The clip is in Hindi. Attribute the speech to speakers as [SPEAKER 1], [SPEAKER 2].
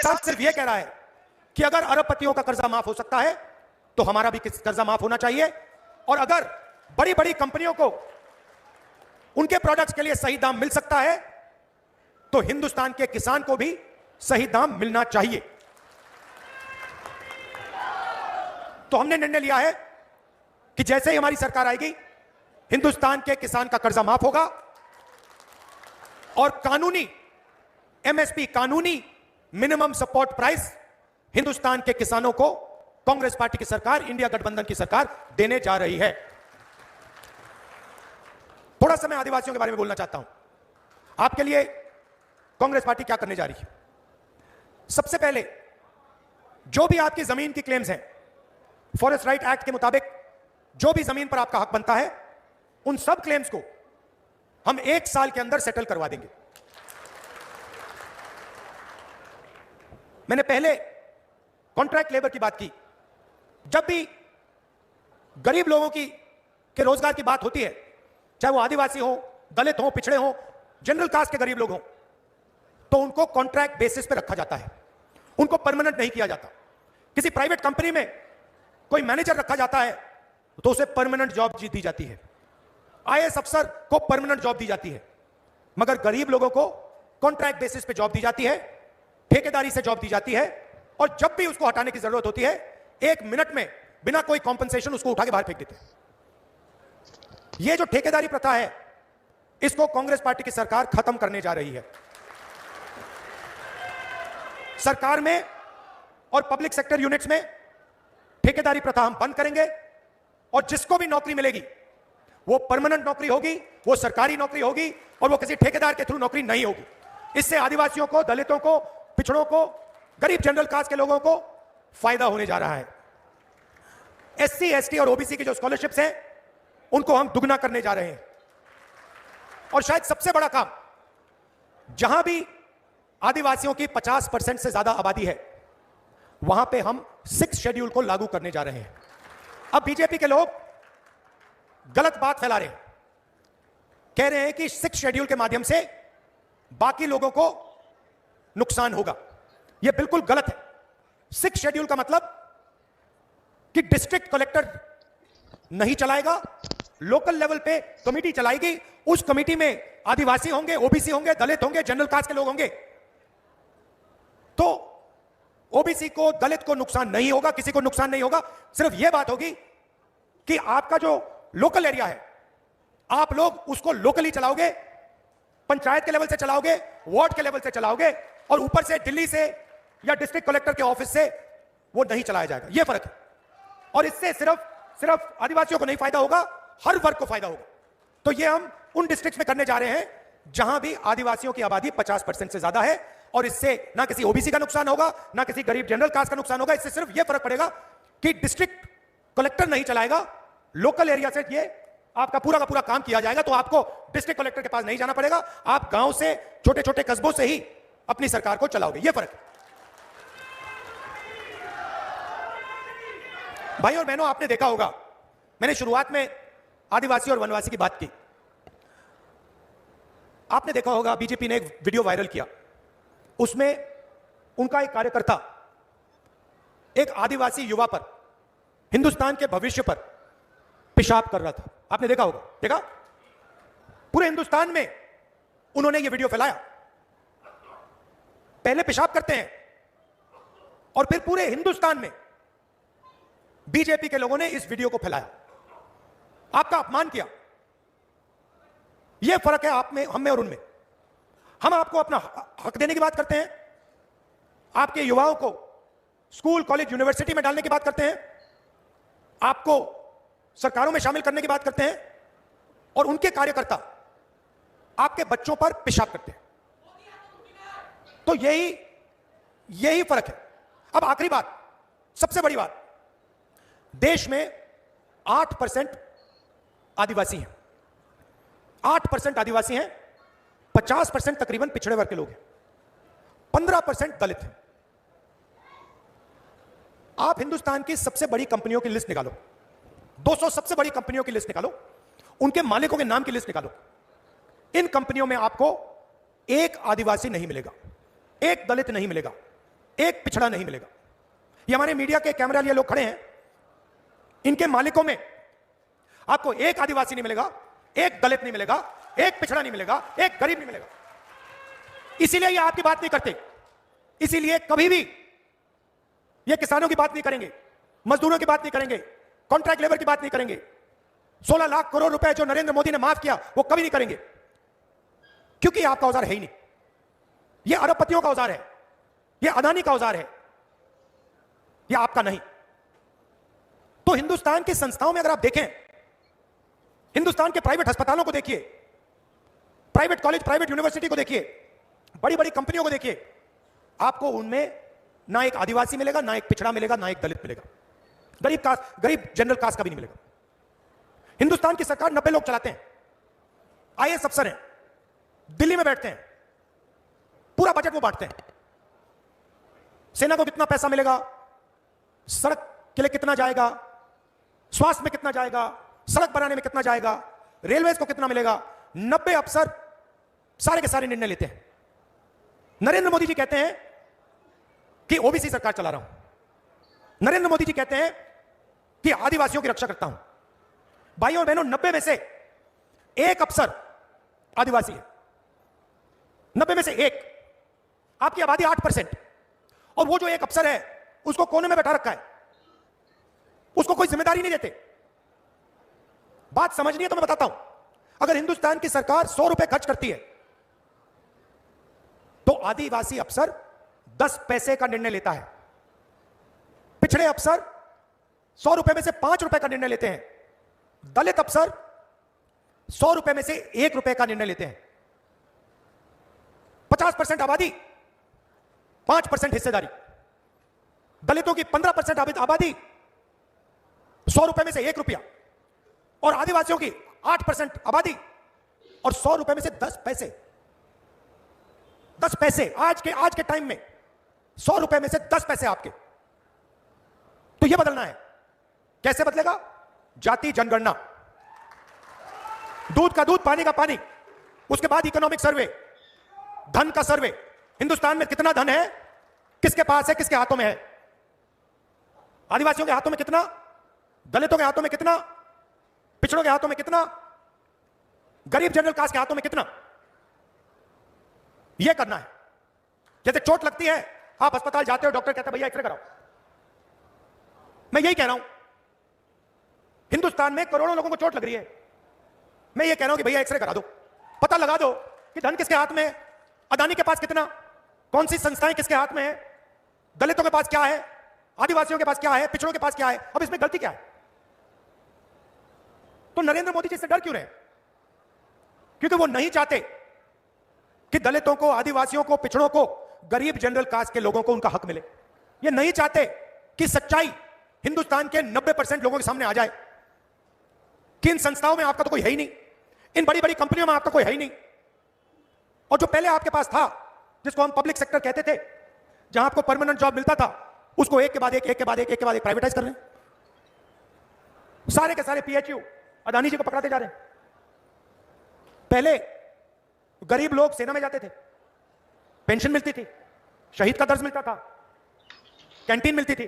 [SPEAKER 1] किसान सिर्फ यह कह रहा है कि अगर अरबपतियों का कर्जा माफ हो सकता है तो हमारा भी कर्जा माफ होना चाहिए, और अगर बड़ी बड़ी कंपनियों को उनके प्रोडक्ट्स के लिए सही दाम मिल सकता है तो हिंदुस्तान के किसान को भी सही दाम मिलना चाहिए। तो हमने निर्णय लिया है कि जैसे ही हमारी सरकार आएगी हिंदुस्तान के किसान का कर्जा माफ होगा और कानूनी एमएसपी, कानूनी मिनिमम सपोर्ट प्राइस हिंदुस्तान के किसानों को कांग्रेस पार्टी की सरकार, इंडिया गठबंधन की सरकार देने जा रही है। थोड़ा सा मैं आदिवासियों के बारे में बोलना चाहता हूं। आपके लिए कांग्रेस पार्टी क्या करने जा रही है। सबसे पहले जो भी आपकी जमीन की क्लेम्स हैं, फॉरेस्ट राइट एक्ट के मुताबिक जो भी जमीन पर आपका हक बनता है, उन सब क्लेम्स को हम 1 साल के अंदर सेटल करवा देंगे। मैंने पहले कॉन्ट्रैक्ट लेबर की बात की। जब भी गरीब लोगों की के रोजगार की बात होती है, चाहे वो आदिवासी हो, दलित हो, पिछड़े हो, जनरल कास्ट के गरीब लोग हो, तो उनको कॉन्ट्रैक्ट बेसिस पे रखा जाता है, उनको परमानेंट नहीं किया जाता। किसी प्राइवेट कंपनी में कोई मैनेजर रखा जाता है तो उसे परमानेंट जॉब दी जाती है, आईएएस अफसर को परमानेंट जॉब दी जाती है, मगर गरीब लोगों को कॉन्ट्रैक्ट बेसिस पे जॉब दी जाती है, ठेकेदारी से जॉब दी जाती है, और जब भी उसको हटाने की जरूरत होती है 1 मिनट में बिना कोई कॉम्पनसेशन उसको उठा के बाहर फेंक देते हैं। यह जो ठेकेदारी प्रथा है, इसको कांग्रेस पार्टी की सरकार खत्म करने जा रही है। सरकार में और पब्लिक सेक्टर यूनिट्स में ठेकेदारी प्रथा हम बंद करेंगे, और जिसको भी नौकरी मिलेगी वो परमानेंट नौकरी होगी, वो सरकारी नौकरी होगी, और वो किसी ठेकेदार के थ्रू नौकरी नहीं होगी। इससे आदिवासियों को, दलितों को, पिछड़ों को, गरीब जनरल कास्ट के लोगों को फायदा होने जा रहा है। एससी, एसटी और ओबीसी की जो स्कॉलरशिप्स हैं उनको हम दुगना करने जा रहे हैं। और शायद सबसे बड़ा काम, जहां भी आदिवासियों की 50% से ज्यादा आबादी है वहां पे हम 6 शेड्यूल को लागू करने जा रहे हैं। अब बीजेपी के लोग गलत बात फैला रहे हैं, कह रहे हैं कि 6 शेड्यूल के माध्यम से बाकी लोगों को नुकसान होगा। यह बिल्कुल गलत है। 6 शेड्यूल का मतलब कि डिस्ट्रिक्ट कलेक्टर नहीं चलाएगा, लोकल लेवल पे कमेटी चलाएगी, उस कमेटी में आदिवासी होंगे, ओबीसी होंगे, दलित होंगे, जनरल कास्ट के लोग होंगे, तो ओबीसी को, दलित को नुकसान नहीं होगा, किसी को नुकसान नहीं होगा। सिर्फ यह बात होगी कि आपका जो लोकल एरिया है आप लोग उसको लोकली चलाओगे, पंचायत के लेवल से चलाओगे, वार्ड के लेवल से चलाओगे, और ऊपर से दिल्ली से या डिस्ट्रिक्ट कलेक्टर के ऑफिस से वो नहीं चलाया जाएगा। यह फर्क है। और इससे सिर्फ आदिवासियों को नहीं फायदा होगा, हर वर्ग को फायदा होगा। तो ये हम उन डिस्ट्रिक्ट में करने जा रहे हैं जहां भी आदिवासियों की आबादी 50% से ज्यादा है, और इससे ना किसी ओबीसी का नुकसान होगा, ना किसी गरीब जनरल कास्ट का नुकसान होगा। इससे सिर्फ यह फर्क पड़ेगा कि डिस्ट्रिक्ट कलेक्टर नहीं चलाएगा, लोकल एरिया से ये आपका पूरा का पूरा काम किया जाएगा। तो आपको डिस्ट्रिक्ट कलेक्टर के पास नहीं जाना पड़ेगा, आप गांव से, छोटे छोटे कस्बों से ही अपनी सरकार को चलाओगे। यह फर्क है। भाई और बहनों, आपने देखा होगा, मैंने शुरुआत में आदिवासी और वनवासी की बात की। आपने देखा होगा बीजेपी ने एक वीडियो वायरल किया, उसमें उनका एक कार्यकर्ता एक आदिवासी युवा पर, हिंदुस्तान के भविष्य पर पेशाब कर रहा था। आपने देखा होगा, देखा? पूरे हिंदुस्तान में उन्होंने यह वीडियो फैलाया। पहले पेशाब करते हैं और फिर पूरे हिंदुस्तान में बीजेपी के लोगों ने इस वीडियो को फैलाया, आपका अपमान किया। यह फर्क है आप में, हम में और उनमें। हम आपको अपना हक देने की बात करते हैं, आपके युवाओं को स्कूल, कॉलेज, यूनिवर्सिटी में डालने की बात करते हैं, आपको सरकारों में शामिल करने की बात करते हैं, और उनके कार्यकर्ता आपके बच्चों पर पेशाब करते हैं। तो यही फर्क है। अब आखिरी बात, सबसे बड़ी बात, देश में 8% आदिवासी हैं, 8% आदिवासी हैं, 50% तकरीबन पिछड़े वर्ग के लोग हैं, 15% दलित हैं। आप हिंदुस्तान की सबसे बड़ी कंपनियों की लिस्ट निकालो, 200 सबसे बड़ी कंपनियों की लिस्ट निकालो, उनके मालिकों के नाम की लिस्ट निकालो। इन कंपनियों में आपको एक आदिवासी नहीं मिलेगा, एक दलित नहीं मिलेगा, एक पिछड़ा नहीं मिलेगा। ये हमारे मीडिया के कैमरा लिए लोग खड़े हैं, इनके मालिकों में आपको एक आदिवासी नहीं मिलेगा, एक दलित नहीं मिलेगा, एक पिछड़ा नहीं मिलेगा, एक गरीब नहीं मिलेगा। इसीलिए ये आपकी बात नहीं करते, इसीलिए कभी भी ये किसानों की बात नहीं करेंगे, मजदूरों की बात नहीं करेंगे, कॉन्ट्रैक्ट लेबर की बात नहीं करेंगे। 16 लाख करोड़ रुपए जो नरेंद्र मोदी ने माफ किया वो कभी नहीं करेंगे, क्योंकि आपका औजार है ही नहीं। ये अरबपतियों का औजार है, ये अदानी का औजार है, ये आपका नहीं। तो हिंदुस्तान की संस्थाओं में अगर आप देखें, हिंदुस्तान के प्राइवेट अस्पतालों को देखिए, प्राइवेट कॉलेज, प्राइवेट यूनिवर्सिटी को देखिए, बड़ी बड़ी कंपनियों को देखिए, आपको उनमें ना एक आदिवासी मिलेगा, ना एक पिछड़ा मिलेगा, ना एक दलित मिलेगा, गरीब कास्ट, गरीब जनरल कास्ट का भी नहीं मिलेगा। हिंदुस्तान की सरकार 90 लोग चलाते हैं, आईएएस अफसर हैं, दिल्ली में बैठते हैं, पूरा बजट वो बांटते हैं। सेना को कितना पैसा मिलेगा, सड़क के लिए कितना जाएगा, स्वास्थ्य में कितना जाएगा, सड़क बनाने में कितना जाएगा, रेलवेज को कितना मिलेगा, 90 अफसर सारे के सारे निर्णय लेते हैं। नरेंद्र मोदी जी कहते हैं कि ओबीसी सरकार चला रहा हूं, नरेंद्र मोदी जी कहते हैं कि आदिवासियों की रक्षा करता हूं। भाइयों और बहनों, 90 में से एक अफसर आदिवासी है, 90 में से एक। आपकी आबादी 8%, और वो जो एक अफसर है उसको कोने में बैठा रखा है, उसको कोई जिम्मेदारी नहीं देते। बात समझनी है तो मैं बताता हूं। अगर हिंदुस्तान की सरकार 100 रुपए खर्च करती है तो आदिवासी अफसर 10 पैसे का निर्णय लेता है, पिछड़े अफसर 100 रुपए में से 5 रुपए का निर्णय लेते हैं, दलित अफसर 100 रुपए में से 1 रुपए का निर्णय लेते हैं। 50% आबादी, 5% हिस्सेदारी, दलितों की 15% आबादी, 100 रुपए में से 1 रुपया, और आदिवासियों की 8% आबादी और 100 रुपए में से 10 पैसे। 10 पैसे आज के टाइम में, 100 रुपए में से 10 पैसे आपके। तो यह बदलना है। कैसे बदलेगा? जाति जनगणना, दूध का दूध, पानी का पानी, उसके बाद इकोनॉमिक सर्वे, धन का सर्वे। हिंदुस्तान में कितना धन है, किसके पास है, किसके हाथों में है? आदिवासियों के हाथों में कितना, दलितों के हाथों में कितना, पिछड़ों के हाथों में कितना, गरीब जनरल कास्ट के हाथों में कितना? यह करना है। जैसे चोट लगती है, आप अस्पताल जाते हो, डॉक्टर कहता है भैया एक्सरे कराओ। मैं यही कह रहा हूं, हिंदुस्तान में करोड़ों लोगों को चोट लग रही है, मैं ये कह रहा हूं कि भैया एक्सरे करा दो, पता लगा दो कि धन किसके हाथ में है, अदानी के पास कितना, कौन सी संस्थाएं किसके हाथ में है, दलितों के पास क्या है, आदिवासियों के पास क्या है, पिछड़ों के पास क्या है। अब इसमें गलती क्या है? तो नरेंद्र मोदी जी से डर क्यों रहे? क्योंकि वो नहीं चाहते कि दलितों को, आदिवासियों को, पिछड़ों को, गरीब जनरल कास्ट के लोगों को उनका हक मिले। ये नहीं चाहते कि सच्चाई हिंदुस्तान के 90% लोगों के सामने आ जाए कि इन संस्थाओं में आपका तो कोई है ही नहीं, इन बड़ी बड़ी कंपनियों में आपका कोई है ही नहीं, और जो पहले आपके पास था, जिसको हम पब्लिक सेक्टर कहते थे, जहां आपको परमानेंट जॉब मिलता था, उसको एक के बाद एक प्राइवेटाइज कर रहे हैं। सारे के सारे पीएचयू अदानी जी को पकड़ाते जा रहे हैं। पहले गरीब लोग सेना में जाते थे, पेंशन मिलती थी, शहीद का दर्ज मिलता था, कैंटीन मिलती थी।